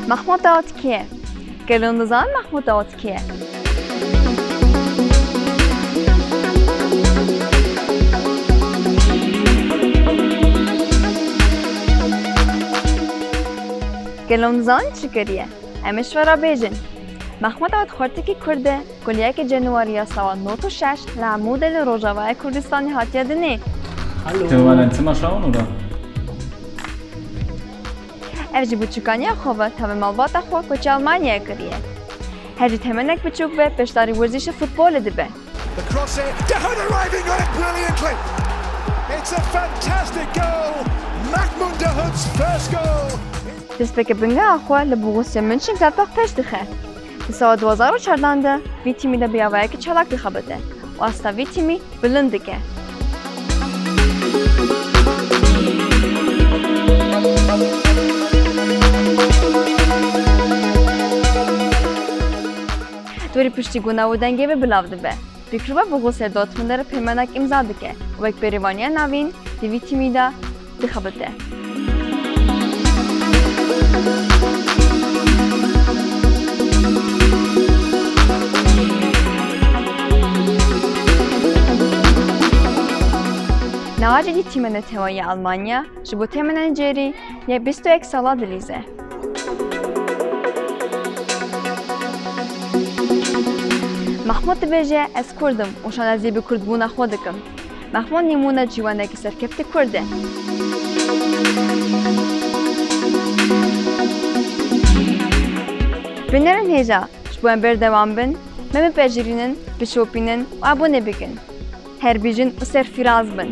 محمود داود کیه؟ گلون دزان محمود داود کیه؟ گلون دزان چی کریه؟ همش ورا بیجن. محمود داود خورده کی کرده کلیه که جنواری سال 96 لعمود روجاوای کردستانی هاتیه دنی. تمام انتما شاون ولا؟ افجی بچکانی خوبه تا به مالبات خو کوچ آلمانیا کریه. هرچی تمنک بچوک به پشتاری ورزش فوتبال دبه. The crossing, Dahoud arriving on it brilliantly. It's a fantastic goal. Mahmûd Dahoud's first goal. دست که بنگه آخوا لبوغوسیا منشن گلباق پشت دخه. سال 2014 وی تیمی ده بیاوری که چالاک دخه بده و استا وی تیمی بلند دکه. دوری پشتی گونه و دنگه به بلاو دبه. بکروبا بوغوسیا دورتموند را پیمانک امضا دکه و یک بریوانی نوین دی وی تیمی ده دخه بده. نواجد تیم نتوانی آلمانیا جبو تیم نجاری یا 21 ساله دلیزه. محمود بیجه از کردم و شان از به کرد بودن خودکم. محمود نمونه جوانه که سرکفت کرده. بنرن هجا جبوان بردوام بن مم بجرینن بشوپینن و ابونه بگن. هر بیجن و سرفراز بن.